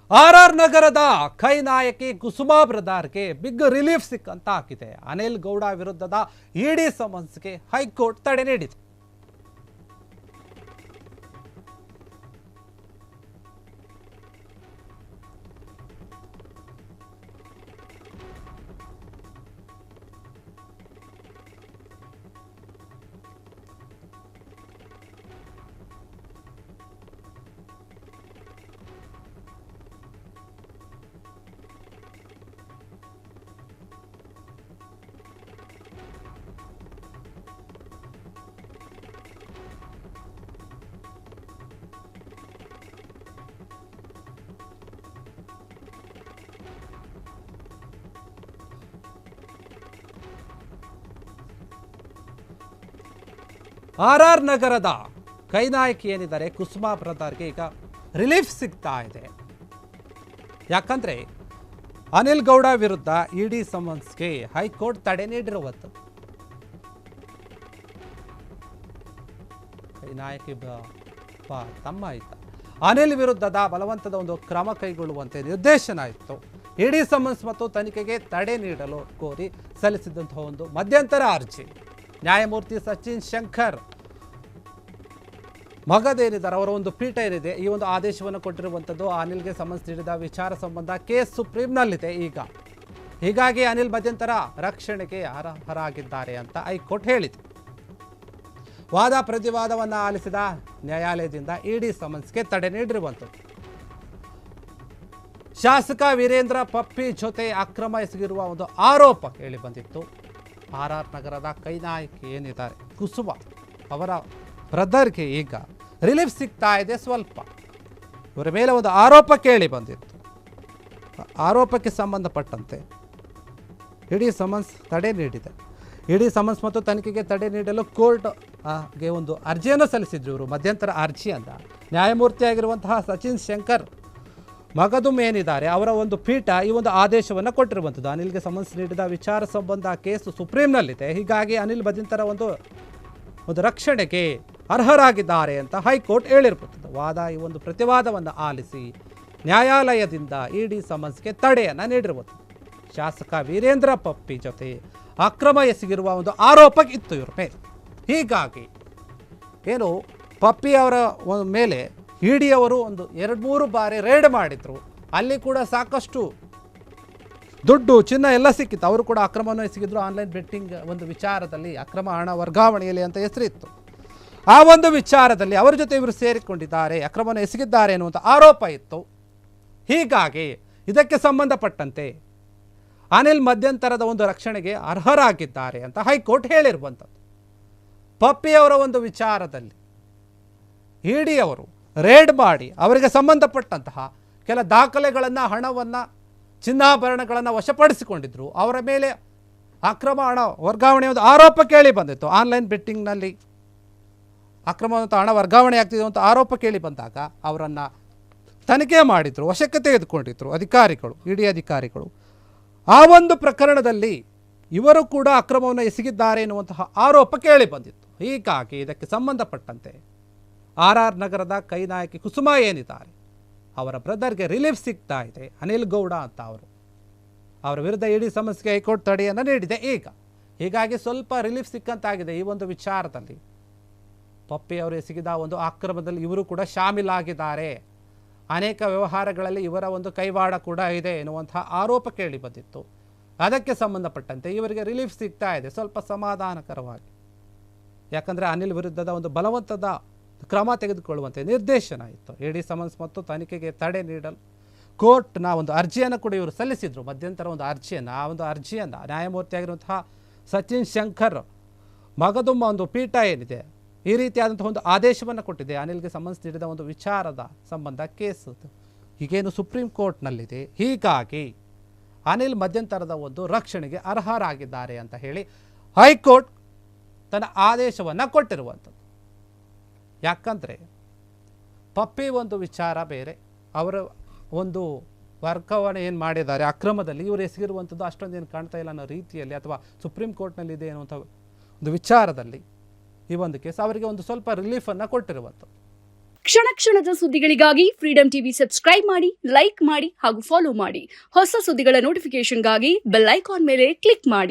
R ನಗರದ ಖೈ ನಾಯಕಿ Kusuma ಬ್ರದರ್ಗೆ big relief ಸಿಕ್ಕಂತಾಗಿದೆ. Anil Gowda ವಿರುದ್ಧದ ಇಡಿ ಸಮನ್ಸ್ಗೆ ಹೈಕೋರ್ಟ್ ತಡೆ ನೀಡಿದೆ. ಆರ್ ನಗರದ ಕೈ ನಾಯಕಿ ಏನಿದ್ದಾರೆ ಕುಸುಮಾ ಬ್ರದರ್ಗೆ ಈಗ ರಿಲೀಫ್ ಸಿಗ್ತಾ ಇದೆ. ಯಾಕಂದ್ರೆ ಅನಿಲ್ ಗೌಡ ವಿರುದ್ಧ ಇಡಿ ಸಮನ್ಸ್ಗೆ ಹೈಕೋರ್ಟ್ ತಡೆ ನೀಡಿರುವುದು. ಕೈ ನಾಯಕಿ ತಮ್ಮ ಆಯ್ತ ಅನಿಲ್ ವಿರುದ್ಧದ ಬಲವಂತದ ಒಂದು ಕ್ರಮ ಕೈಗೊಳ್ಳುವಂತೆ ನಿರ್ದೇಶನ ಇತ್ತು. ಇಡಿ ಸಮನ್ಸ್ ಮತ್ತು ತನಿಖೆಗೆ ತಡೆ ನೀಡಲು ಕೋರಿ ಸಲ್ಲಿಸಿದಂತಹ ಒಂದು ಮಧ್ಯಂತರ ಅರ್ಜಿ ನ್ಯಾಯಮೂರ್ತಿ ಸಚಿನ್ ಶಂಕರ್ ಮಗದೇನಿದ್ದಾರೆ ಅವರ ಒಂದು ಪೀಠ ಏನಿದೆ ಈ ಒಂದು ಆದೇಶವನ್ನು ಕೊಟ್ಟಿರುವಂಥದ್ದು. ಅನಿಲ್ಗೆ ಸಮನ್ಸ್ ನೀಡಿದ ವಿಚಾರ ಸಂಬಂಧ ಕೇಸ್ ಸುಪ್ರೀಂನಲ್ಲಿದೆ ಈಗ. ಹೀಗಾಗಿ ಅನಿಲ್ ಮಧ್ಯಂತರ ರಕ್ಷಣೆಗೆ ಅರ್ಹರಾಗಿದ್ದಾರೆ ಅಂತ ಹೈಕೋರ್ಟ್ ಹೇಳಿದೆ. ವಾದ ಪ್ರತಿವಾದವನ್ನು ಆಲಿಸಿದ ನ್ಯಾಯಾಲಯದಿಂದ ಇಡಿ ಸಮನ್ಸ್ಗೆ ತಡೆ ನೀಡಿರುವಂಥದ್ದು. ಶಾಸಕ ವೀರೇಂದ್ರ ಪಪ್ಪಿ ಜೊತೆ ಅಕ್ರಮ ಎಸಗಿರುವ ಒಂದು ಆರೋಪ ಕೇಳಿ ಬಂದಿತ್ತು. ಆರ್ ನಗರದ ಕೈ ನಾಯಕಿ ಏನಿದ್ದಾರೆ ಕುಸುಮ ಅವರ ಬ್ರದರ್ಗೆ ಈಗ ರಿಲೀಫ್ ಸಿಗ್ತಾ ಇದೆ. ಸ್ವಲ್ಪ ಇವರ ಮೇಲೆ ಒಂದು ಆರೋಪ ಕೇಳಿ ಬಂದಿತ್ತು. ಆರೋಪಕ್ಕೆ ಸಂಬಂಧಪಟ್ಟಂತೆ ಇಡಿ ಸಮನ್ಸ್ ತಡೆ ನೀಡಿದೆ. ಇಡಿ ಸಮನ್ಸ್ ಮತ್ತು ತನಿಖೆಗೆ ತಡೆ ನೀಡಲು ಕೋರ್ಟ್ಗೆ ಒಂದು ಅರ್ಜಿಯನ್ನು ಸಲ್ಲಿಸಿದ್ರು ಇವರು, ಮಧ್ಯಂತರ ಅರ್ಜಿಯನ್ನು. ನ್ಯಾಯಮೂರ್ತಿಯಾಗಿರುವಂತಹ ಸಚಿನ್ ಶಂಕರ್ ಮಗದುಮ್ ಏನಿದ್ದಾರೆ ಅವರ ಒಂದು ಪೀಠ ಈ ಒಂದು ಆದೇಶವನ್ನು ಕೊಟ್ಟಿರುವಂಥದ್ದು. ಅನಿಲ್ಗೆ ಸಮನ್ಸ್ ನೀಡಿದ ವಿಚಾರ ಸಂಬಂಧ ಕೇಸು ಸುಪ್ರೀಂನಲ್ಲಿದೆ. ಹೀಗಾಗಿ ಅನಿಲ್ ಮಧ್ಯಂತರ ಒಂದು ರಕ್ಷಣೆಗೆ ಅರ್ಹರಾಗಿದ್ದಾರೆ ಅಂತ ಹೈಕೋರ್ಟ್ ಹೇಳಿರುತ್ತದೆ. ಈ ಒಂದು ಪ್ರತಿವಾದವನ್ನು ಆಲಿಸಿ ನ್ಯಾಯಾಲಯದಿಂದ ಇಡಿ ಸಮನ್ಸ್ಗೆ ತಡೆಯನ್ನು ನೀಡಿರುವುದು. ಶಾಸಕ ವೀರೇಂದ್ರ ಪಪ್ಪಿ ಜೊತೆ ಅಕ್ರಮ ಎಸಗಿರುವ ಒಂದು ಆರೋಪ ಇತ್ತು ಇವ್ರ ಮೇಲೆ. ಹೀಗಾಗಿ ಏನು ಪಪ್ಪಿ ಅವರ ಮೇಲೆ ಇಡಿ ಅವರು ಒಂದು 2-3 ಬಾರಿ ರೇಡ್ ಮಾಡಿದ್ರು. ಅಲ್ಲಿ ಕೂಡ ಸಾಕಷ್ಟು ದುಡ್ಡು ಚಿನ್ನ ಎಲ್ಲ ಸಿಕ್ಕಿತ್ತು. ಅವರು ಕೂಡ ಅಕ್ರಮವನ್ನು ಎಸಗಿದ್ರು. ಆನ್ಲೈನ್ ಬೆಟ್ಟಿಂಗ್ ಒಂದು ವಿಚಾರದಲ್ಲಿ ಅಕ್ರಮ ಹಣ ವರ್ಗಾವಣೆಯಲ್ಲಿ ಅಂತ ಹೆಸರಿತ್ತು. ಆ ಒಂದು ವಿಚಾರದಲ್ಲಿ ಅವರ ಜೊತೆ ಇವರು ಸೇರಿಕೊಂಡಿದ್ದಾರೆ, ಅಕ್ರಮವನ್ನು ಎಸಗಿದ್ದಾರೆ ಎನ್ನುವಂಥ ಆರೋಪ ಇತ್ತು. ಹೀಗಾಗಿ ಇದಕ್ಕೆ ಸಂಬಂಧಪಟ್ಟಂತೆ ಅನಿಲ್ ಮಧ್ಯಂತರದ ಒಂದು ರಕ್ಷಣೆಗೆ ಅರ್ಹರಾಗಿದ್ದಾರೆ ಅಂತ ಹೈಕೋರ್ಟ್ ಹೇಳಿರುವಂಥದ್ದು. ಪಪ್ಪಿಯವರ ಒಂದು ವಿಚಾರದಲ್ಲಿ ಇಡಿ ಅವರು ರೇಡ್ ಮಾಡಿ ಅವರಿಗೆ ಸಂಬಂಧಪಟ್ಟಂತಹ ಕೆಲ ದಾಖಲೆಗಳನ್ನು, ಹಣವನ್ನು, ಚಿನ್ನಾಭರಣಗಳನ್ನು ವಶಪಡಿಸಿಕೊಂಡಿದ್ರು. ಅವರ ಮೇಲೆ ಅಕ್ರಮ ಹಣ ವರ್ಗಾವಣೆ ಒಂದು ಆರೋಪ ಕೇಳಿ ಬಂದಿತ್ತು. ಆನ್ಲೈನ್ ಬೆಟ್ಟಿಂಗ್ನಲ್ಲಿ ಅಕ್ರಮವಂತ ಹಣ ವರ್ಗಾವಣೆ ಆಗ್ತಿದೆ ಅಂತ ಆರೋಪ ಕೇಳಿ ಬಂದಾಗ ಅವರನ್ನು ತನಿಖೆ ಮಾಡಿದ್ರು, ವಶಕ್ಕೆ ತೆಗೆದುಕೊಂಡಿದ್ರು ಅಧಿಕಾರಿಗಳು, ಇಡಿ ಅಧಿಕಾರಿಗಳು. ಆ ಒಂದು ಪ್ರಕರಣದಲ್ಲಿ ಇವರು ಕೂಡ ಅಕ್ರಮವನ್ನು ಎಸಗಿದ್ದಾರೆ ಎನ್ನುವಂತಹ ಆರೋಪ ಕೇಳಿ ಬಂದಿತ್ತು. ಹೀಗಾಗಿ ಇದಕ್ಕೆ ಸಂಬಂಧಪಟ್ಟಂತೆ ಆರ್ ನಗರದ ಕೈ ನಾಯಕಿ ಕುಸುಮಾ ಏನಿದ್ದಾರೆ ಅವರ ಬ್ರದರ್ಗೆ ರಿಲೀಫ್ ಸಿಗ್ತಾ ಇದೆ. ಅನಿಲ್ ಗೌಡ ಅಂತ ಅವರ ವಿರುದ್ಧ ಇಡಿ ಸಮನ್ಸ್ಗೆ ಹೈಕೋರ್ಟ್ ತಡೆಯನ್ನು ನೀಡಿದೆ ಈಗ. ಹೀಗಾಗಿ ಸ್ವಲ್ಪ ರಿಲೀಫ್ ಸಿಕ್ಕಂತಾಗಿದೆ ಈ ಒಂದು ವಿಚಾರದಲ್ಲಿ. ಪಪ್ಪಿ ಅವರು ಎಸಗಿದ ಒಂದು ಅಕ್ರಮದಲ್ಲಿ ಇವರು ಕೂಡ ಶಾಮೀಲಾಗಿದ್ದಾರೆ, ಅನೇಕ ವ್ಯವಹಾರಗಳಲ್ಲಿ ಇವರ ಒಂದು ಕೈವಾಡ ಕೂಡ ಇದೆ ಎನ್ನುವಂತಹ ಆರೋಪ ಕೇಳಿ ಬಂದಿತ್ತು. ಅದಕ್ಕೆ ಸಂಬಂಧಪಟ್ಟಂತೆ ಇವರಿಗೆ ರಿಲೀಫ್ ಸಿಗ್ತಾ ಇದೆ ಸ್ವಲ್ಪ ಸಮಾಧಾನಕರವಾಗಿ. ಯಾಕಂದರೆ ಅನಿಲ್ ವಿರುದ್ಧದ ಒಂದು ಬಲವಂತದ ಕ್ರಮ ತೆಗೆದುಕೊಳ್ಳುವಂತೆ ನಿರ್ದೇಶನ ಇತ್ತು. ಇಡಿ ಸಮನ್ಸ್ ಮತ್ತು ತನಿಖೆಗೆ ತಡೆ ನೀಡಲು ಕೋರ್ಟ್ನ ಒಂದು ಅರ್ಜಿಯನ್ನು ಕೂಡ ಇವರು ಸಲ್ಲಿಸಿದ್ರು, ಮಧ್ಯಂತರ ಒಂದು ಅರ್ಜಿಯನ್ನು. ಆ ಒಂದು ಅರ್ಜಿಯನ್ನು ನ್ಯಾಯಮೂರ್ತಿಯಾಗಿರುವಂತಹ ಸಚಿನ್ ಶಂಕರ್ ಮಗದುಮ್ಮ ಒಂದು ಪೀಠ ಏನಿದೆ ಈ ರೀತಿಯಾದಂತಹ ಒಂದು ಆದೇಶವನ್ನು ಕೊಟ್ಟಿದೆ. ಅನಿಲ್ಗೆ ಸಮನ್ಸ್ ನೀಡಿದ ಒಂದು ವಿಚಾರದ ಸಂಬಂಧ ಕೇಸು ಈಗೇನು ಸುಪ್ರೀಂ ಕೋರ್ಟ್ನಲ್ಲಿದೆ. ಹೀಗಾಗಿ ಅನಿಲ್ ಮಧ್ಯಂತರದ ಒಂದು ರಕ್ಷಣೆಗೆ ಅರ್ಹರಾಗಿದ್ದಾರೆ ಅಂತ ಹೇಳಿ ಹೈಕೋರ್ಟ್ ತನ್ನ ಆದೇಶವನ್ನು ಕೊಟ್ಟಿರುವಂಥದ್ದು. ಯಾಕಂದರೆ ಪಪ್ಪಿ ಒಂದು ವಿಚಾರ ಬೇರೆ, ಅವರ ಒಂದು ವರ್ಗಾವಣೆ ಏನು ಮಾಡಿದ್ದಾರೆ ಅಕ್ರಮದಲ್ಲಿ ಇವರು ಎಸಗಿರುವಂಥದ್ದು ಅಷ್ಟೊಂದೇನು ಕಾಣ್ತಾ ಇಲ್ಲ ಅನ್ನೋ ರೀತಿಯಲ್ಲಿ, ಅಥವಾ ಸುಪ್ರೀಂ ಕೋರ್ಟ್ನಲ್ಲಿದೆ ಅನ್ನುವಂಥ ಒಂದು ವಿಚಾರದಲ್ಲಿ ಈ ಒಂದು ಕೇಸ್ ಅವರಿಗೆ ಒಂದು ಸ್ವಲ್ಪ ರಿಲೀಫನ್ನು ಕೊಟ್ಟಿರುವಂಥದ್ದು. ಕ್ಷಣ ಕ್ಷಣದ ಸುದ್ದಿಗಳಿಗಾಗಿ ಫ್ರೀಡಂ ಟಿವಿ ಸಬ್ಸ್ಕ್ರೈಬ್ ಮಾಡಿ, ಲೈಕ್ ಮಾಡಿ ಹಾಗೂ ಫಾಲೋ ಮಾಡಿ. ಹೊಸ ಸುದ್ದಿಗಳ ನೋಟಿಫಿಕೇಶನ್ಗಾಗಿ ಬೆಲ್ ಐಕಾನ್ ಮೇಲೆ ಕ್ಲಿಕ್ ಮಾಡಿ.